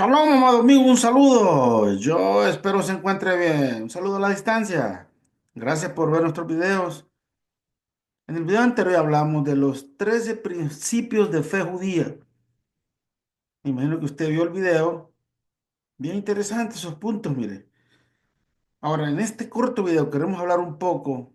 Shalom, amado amigo, un saludo. Yo espero se encuentre bien. Un saludo a la distancia. Gracias por ver nuestros videos. En el video anterior hablamos de los 13 principios de fe judía. Me imagino que usted vio el video. Bien interesante esos puntos, mire. Ahora, en este corto video queremos hablar un poco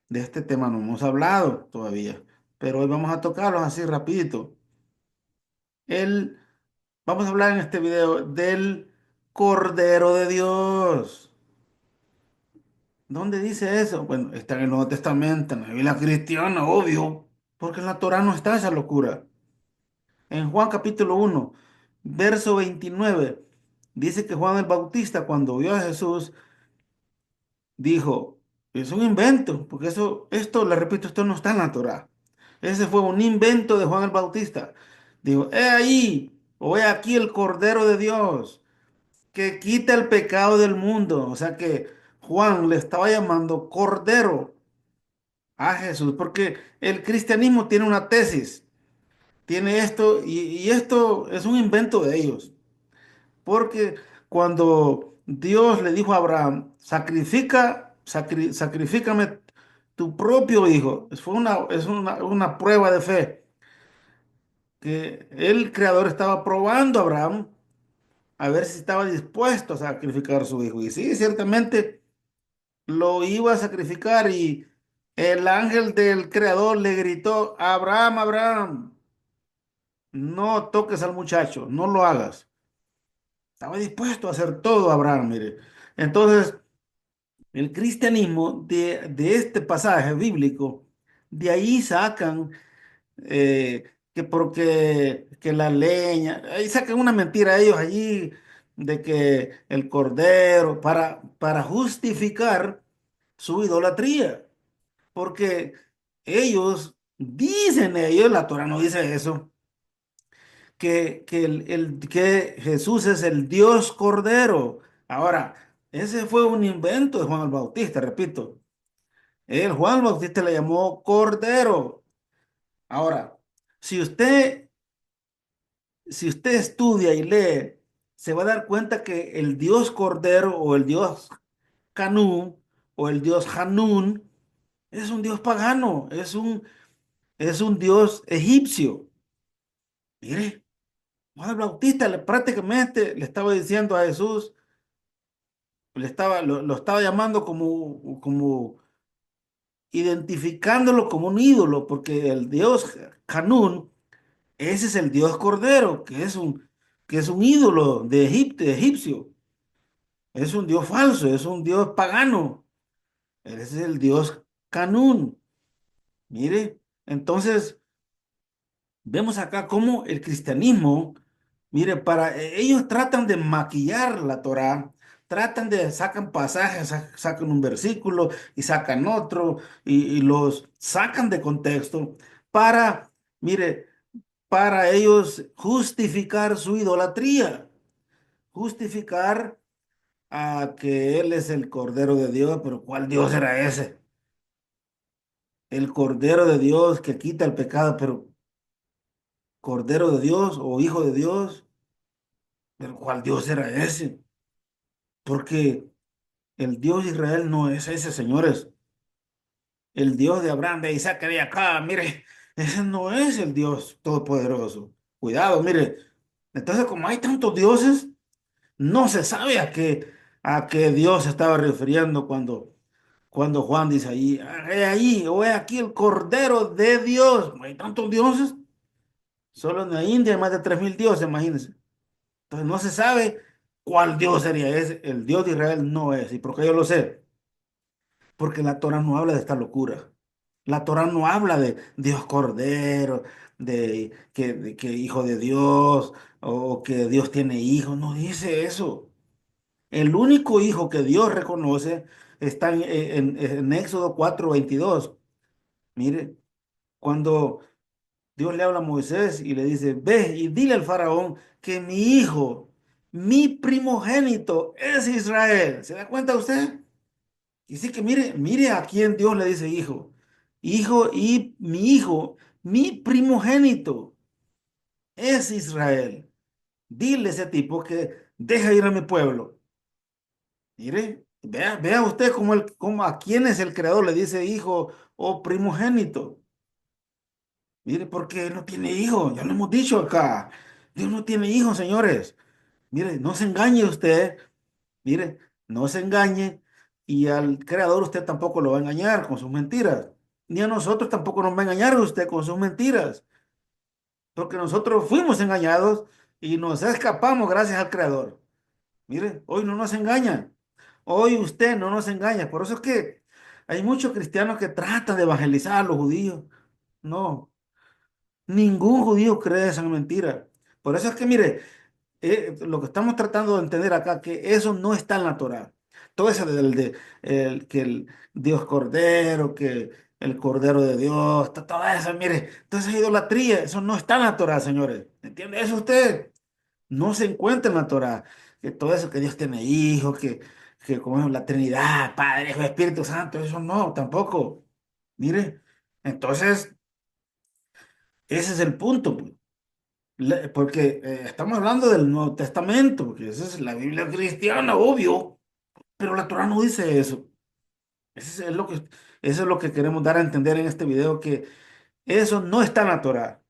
de este tema. No hemos hablado todavía, pero hoy vamos a tocarlos así rapidito. El, Vamos a hablar en este video del Cordero de Dios. ¿Dónde dice eso? Bueno, está en el Nuevo Testamento, en la Biblia cristiana, obvio, porque en la Torá no está esa locura. En Juan capítulo 1, verso 29, dice que Juan el Bautista, cuando vio a Jesús, dijo, es un invento, porque esto, le repito, esto no está en la Torá. Ese fue un invento de Juan el Bautista. Dijo, he ahí, o he aquí el Cordero de Dios, que quita el pecado del mundo. O sea que Juan le estaba llamando Cordero a Jesús, porque el cristianismo tiene una tesis, tiene esto, y esto es un invento de ellos, porque cuando Dios le dijo a Abraham, sacrifícame tu propio hijo, es una prueba de fe, que el Creador estaba probando a Abraham a ver si estaba dispuesto a sacrificar a su hijo, y sí, ciertamente lo iba a sacrificar y el ángel del creador le gritó, Abraham, Abraham, no toques al muchacho, no lo hagas. Estaba dispuesto a hacer todo Abraham, mire. Entonces, el cristianismo de este pasaje bíblico, de ahí sacan que porque que la leña, ahí sacan una mentira ellos allí de que el cordero, para justificar su idolatría. Porque ellos, la Torah no dice eso, que Jesús es el Dios Cordero. Ahora, ese fue un invento de Juan el Bautista, repito. Juan el Bautista le llamó Cordero. Ahora, si usted, si usted estudia y lee, se va a dar cuenta que el Dios Cordero o el Dios Canún o el Dios Hanún es un Dios pagano, es un Dios egipcio. Mire, Juan el Bautista prácticamente le estaba diciendo a Jesús, lo estaba llamando como identificándolo como un ídolo, porque el Dios Canún, ese es el Dios Cordero, que es un ídolo de Egipto, egipcio. Es un Dios falso, es un Dios pagano. Ese es el Dios Canún. Mire, entonces vemos acá cómo el cristianismo, mire, ellos tratan de maquillar la Torá, sacan pasajes, sacan un versículo y sacan otro y los sacan de contexto para, mire, para ellos justificar su idolatría, justificar a que Él es el Cordero de Dios, pero ¿cuál Dios era ese? El Cordero de Dios que quita el pecado, pero Cordero de Dios o Hijo de Dios. Pero ¿cuál Dios era ese? Porque el Dios de Israel no es ese, señores. El Dios de Abraham, de Isaac, de acá, mire, ese no es el Dios todopoderoso. Cuidado, mire. Entonces, como hay tantos dioses, no se sabe a qué Dios se estaba refiriendo cuando Juan dice ahí, he ahí, o he aquí el Cordero de Dios. Hay tantos dioses. Solo en la India hay más de 3000 dioses, imagínense. Entonces no se sabe cuál Dios sería ese. El Dios de Israel no es. ¿Y por qué yo lo sé? Porque la Torah no habla de esta locura. La Torah no habla de Dios Cordero, de que Hijo de Dios, o que Dios tiene hijos. No dice eso. El único hijo que Dios reconoce está en Éxodo 4:22. Mire, cuando Dios le habla a Moisés y le dice, ve y dile al faraón que mi hijo, mi primogénito es Israel. ¿Se da cuenta usted? Y sí que mire a quién Dios le dice hijo. Hijo, mi primogénito es Israel. Dile a ese tipo que deja ir a mi pueblo. Mire, vea usted cómo a quién es el creador le dice hijo o primogénito. Mire, porque él no tiene hijo, ya lo hemos dicho acá. Dios no tiene hijos, señores. Mire, no se engañe usted. Mire, no se engañe y al creador usted tampoco lo va a engañar con sus mentiras. Ni a nosotros tampoco nos va a engañar usted con sus mentiras. Porque nosotros fuimos engañados y nos escapamos gracias al creador. Mire, hoy no nos engaña. Hoy usted no nos engaña. Por eso es que hay muchos cristianos que tratan de evangelizar a los judíos. No, ningún judío cree esa mentira. Por eso es que, mire, lo que estamos tratando de entender acá, que eso no está en la Torá. Todo eso que el Dios Cordero, que el Cordero de Dios, todo eso, mire, toda esa idolatría, eso no está en la Torá, señores. ¿Entiende eso usted? No se encuentra en la Torá. Que todo eso que Dios tiene hijos, que como es la Trinidad, Padre, Hijo, Espíritu Santo, eso no, tampoco. Mire, entonces, ese es el punto, pues. Porque estamos hablando del Nuevo Testamento, porque esa es la Biblia cristiana, obvio, pero la Torah no dice eso. Eso es lo que queremos dar a entender en este video, que eso no está en la Torah.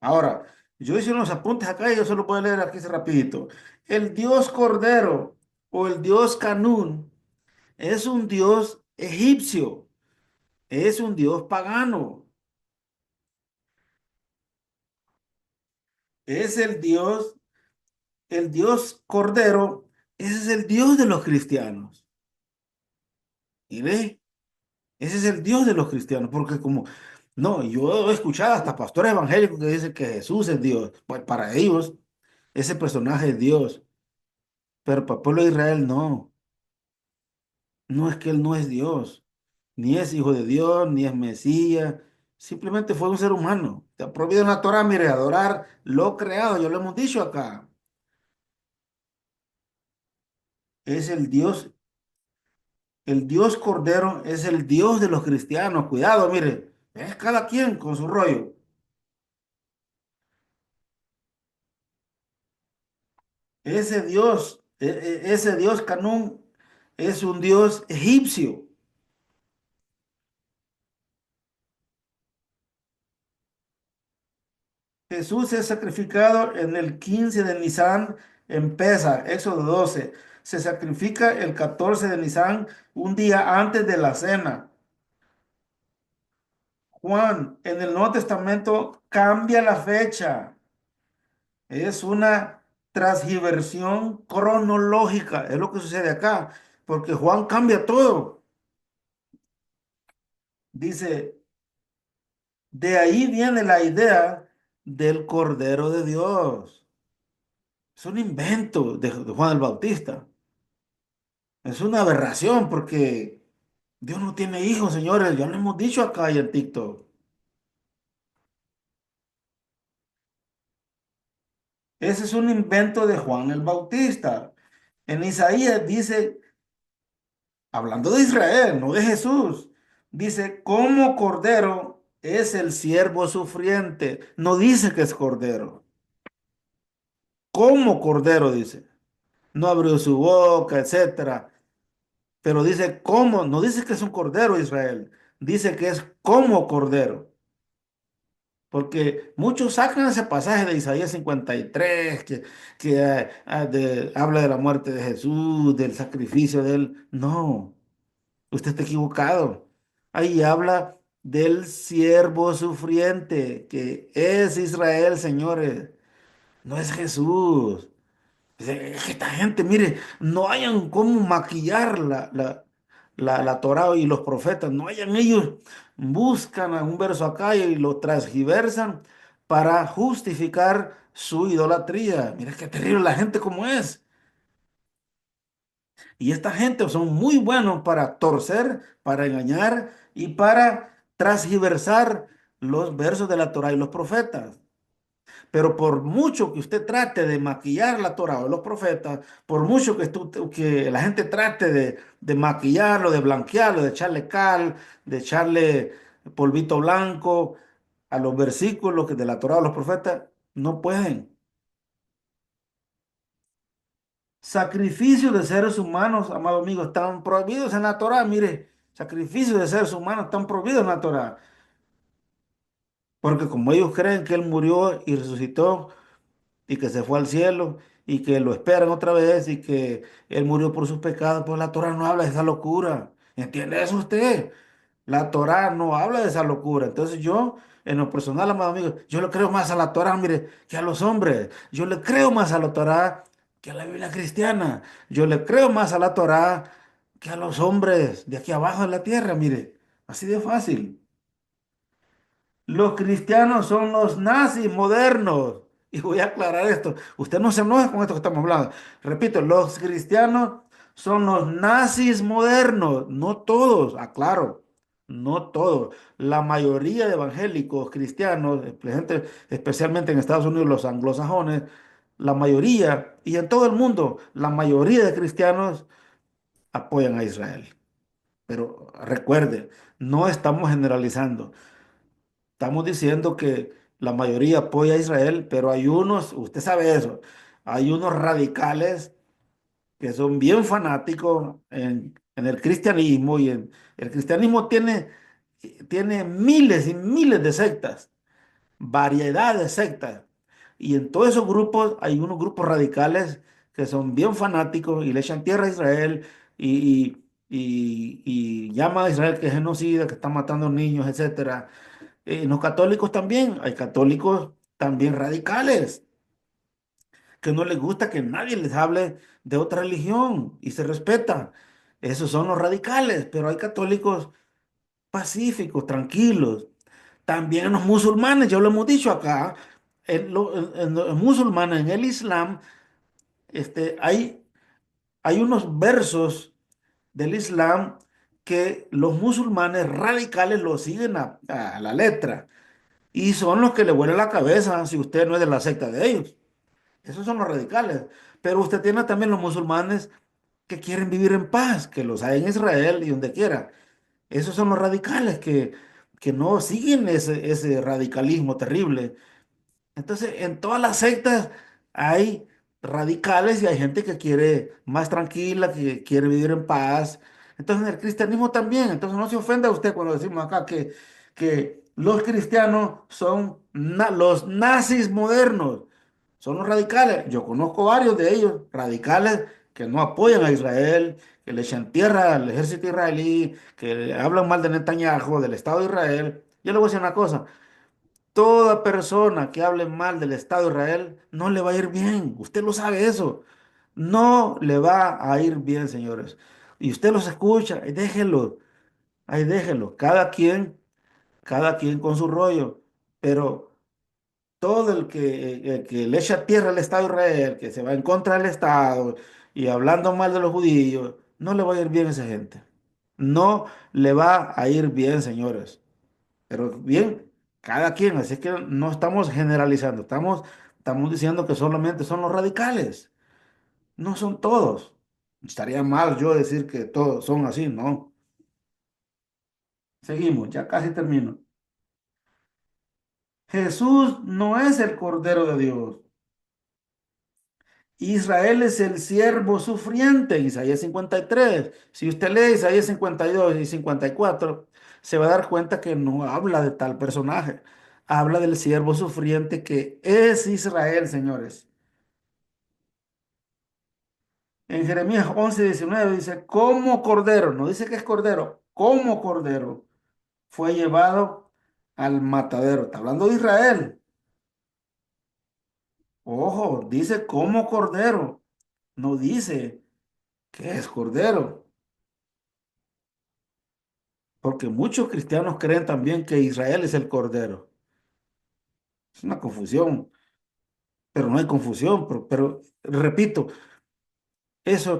Ahora, yo hice unos apuntes acá y yo solo puedo leer aquí rapidito. El Dios Cordero o el Dios Canún es un Dios egipcio, es un Dios pagano, es el Dios Cordero, ese es el Dios de los cristianos. Y ve, ese es el Dios de los cristianos, porque como, no, yo he escuchado hasta pastores evangélicos que dicen que Jesús es Dios. Pues para ellos, ese personaje es Dios, pero para el pueblo de Israel no, no es que él no es Dios, ni es hijo de Dios, ni es Mesías, simplemente fue un ser humano. Está prohibido en la Torah, mire, adorar lo creado, ya lo hemos dicho acá. Es el Dios Cordero es el Dios de los cristianos. Cuidado, mire, es cada quien con su rollo. Ese Dios Canún es un Dios egipcio. Jesús es sacrificado en el 15 de Nisan en Pesa, Éxodo 12. Se sacrifica el 14 de Nisan, un día antes de la cena. Juan, en el Nuevo Testamento cambia la fecha. Es una transgiversión cronológica. Es lo que sucede acá, porque Juan cambia todo. Dice, de ahí viene la idea del Cordero de Dios. Es un invento de Juan el Bautista. Es una aberración porque Dios no tiene hijos, señores. Ya lo hemos dicho acá y en TikTok. Ese es un invento de Juan el Bautista. En Isaías dice, hablando de Israel, no de Jesús, dice, como cordero es el siervo sufriente. No dice que es cordero. Como cordero dice. No abrió su boca, etcétera. Pero dice cómo, no dice que es un cordero Israel, dice que es como cordero. Porque muchos sacan ese pasaje de Isaías 53 que habla de la muerte de Jesús, del sacrificio de él. No, usted está equivocado. Ahí habla del siervo sufriente, que es Israel, señores. No es Jesús. Es que esta gente, mire, no hayan cómo maquillar la Torá y los profetas, no hayan ellos, buscan un verso acá y lo transgiversan para justificar su idolatría. Mira qué terrible la gente como es. Y esta gente son muy buenos para torcer, para engañar y para transgiversar los versos de la Torá y los profetas. Pero por mucho que usted trate de maquillar la Torah o los profetas, por mucho que la gente trate de maquillarlo, de blanquearlo, de echarle cal, de echarle polvito blanco a los versículos de la Torah o los profetas, no pueden. Sacrificios de seres humanos, amado amigo, están prohibidos en la Torá. Mire, sacrificios de seres humanos están prohibidos en la Torá. Porque como ellos creen que Él murió y resucitó y que se fue al cielo y que lo esperan otra vez y que Él murió por sus pecados, pues la Torá no habla de esa locura. ¿Entiende eso usted? La Torá no habla de esa locura. Entonces yo, en lo personal, amado amigo, yo le creo más a la Torá, mire, que a los hombres. Yo le creo más a la Torá que a la Biblia cristiana. Yo le creo más a la Torá que a los hombres de aquí abajo de la tierra, mire. Así de fácil. Los cristianos son los nazis modernos. Y voy a aclarar esto. Usted no se enoje con esto que estamos hablando. Repito, los cristianos son los nazis modernos. No todos, aclaro. No todos. La mayoría de evangélicos cristianos, especialmente en Estados Unidos, los anglosajones, la mayoría, y en todo el mundo, la mayoría de cristianos apoyan a Israel. Pero recuerde, no estamos generalizando. Estamos diciendo que la mayoría apoya a Israel, pero hay unos, usted sabe eso, hay unos radicales que son bien fanáticos en el cristianismo y el cristianismo tiene miles y miles de sectas, variedad de sectas. Y en todos esos grupos hay unos grupos radicales que son bien fanáticos y le echan tierra a Israel y llama a Israel que es genocida, que está matando niños, etcétera. En los católicos también, hay católicos también radicales, que no les gusta que nadie les hable de otra religión y se respeta. Esos son los radicales, pero hay católicos pacíficos, tranquilos. También en los musulmanes, ya lo hemos dicho acá, en los musulmanes, en el Islam, hay unos versos del Islam que los musulmanes radicales lo siguen a la letra. Y son los que le vuelan la cabeza si usted no es de la secta de ellos. Esos son los radicales. Pero usted tiene también los musulmanes que quieren vivir en paz, que los hay en Israel y donde quiera. Esos son los radicales que no siguen ese radicalismo terrible. Entonces, en todas las sectas hay radicales y hay gente que quiere más tranquila, que quiere vivir en paz. Entonces, en el cristianismo también. Entonces, no se ofenda usted cuando decimos acá que los cristianos son los nazis modernos, son los radicales. Yo conozco varios de ellos, radicales que no apoyan a Israel, que le echan tierra al ejército israelí, que hablan mal de Netanyahu, del Estado de Israel. Yo le voy a decir una cosa. Toda persona que hable mal del Estado de Israel no le va a ir bien. Usted lo sabe eso. No le va a ir bien, señores. Y usted los escucha, ahí déjelo. Cada quien con su rollo. Pero todo el que le echa tierra al Estado de Israel, que se va en contra del Estado y hablando mal de los judíos, no le va a ir bien a esa gente. No le va a ir bien, señores. Pero bien, cada quien, así que no estamos generalizando, estamos diciendo que solamente son los radicales, no son todos. Estaría mal yo decir que todos son así, ¿no? Seguimos, ya casi termino. Jesús no es el Cordero de Dios. Israel es el siervo sufriente, Isaías 53. Si usted lee Isaías 52 y 54, se va a dar cuenta que no habla de tal personaje. Habla del siervo sufriente que es Israel, señores. En Jeremías 11:19 dice, como cordero, no dice que es cordero, como cordero fue llevado al matadero. Está hablando de Israel. Ojo, dice como cordero, no dice que es cordero. Porque muchos cristianos creen también que Israel es el cordero. Es una confusión, pero no hay confusión. Pero repito,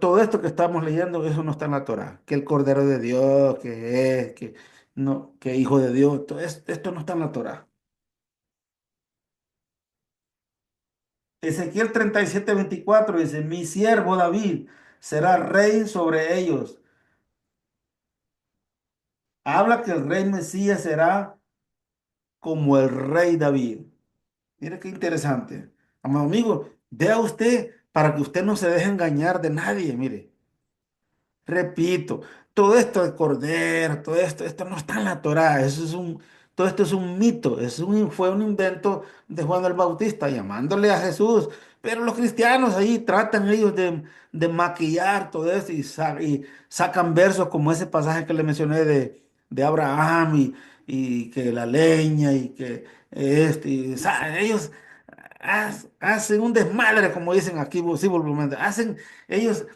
todo esto que estamos leyendo, eso no está en la Torá. Que el cordero de Dios, que no, que hijo de Dios, esto no está en la Torá. Ezequiel 37:24 dice, mi siervo David será rey sobre ellos. Habla que el rey Mesías será como el rey David. Mire qué interesante. Amado amigo, vea usted. para que usted no se deje engañar de nadie, mire. Repito, todo esto de Cordero, todo esto no está en la Torá, todo esto es un mito, fue un invento de Juan el Bautista llamándole a Jesús, pero los cristianos ahí tratan ellos de maquillar todo esto y sacan versos como ese pasaje que le mencioné de Abraham y que la leña y que ellos hacen un desmadre, como dicen aquí, sí, vulgarmente, ellos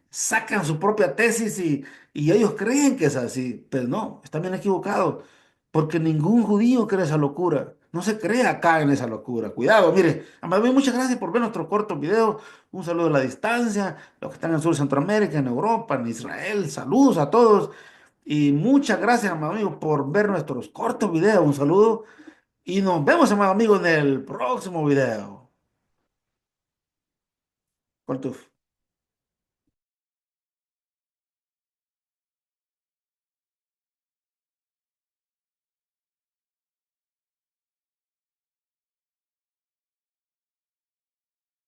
sacan su propia tesis y ellos creen que es así, pero no, están bien equivocados, porque ningún judío cree esa locura, no se cree acá en esa locura. Cuidado, mire, amado, muchas gracias por ver nuestro corto video, un saludo a la distancia, los que están en el sur de Centroamérica, en Europa, en Israel, saludos a todos y muchas gracias, amado amigo, por ver nuestros cortos videos, un saludo y nos vemos, amado amigo, en el próximo video. Corto.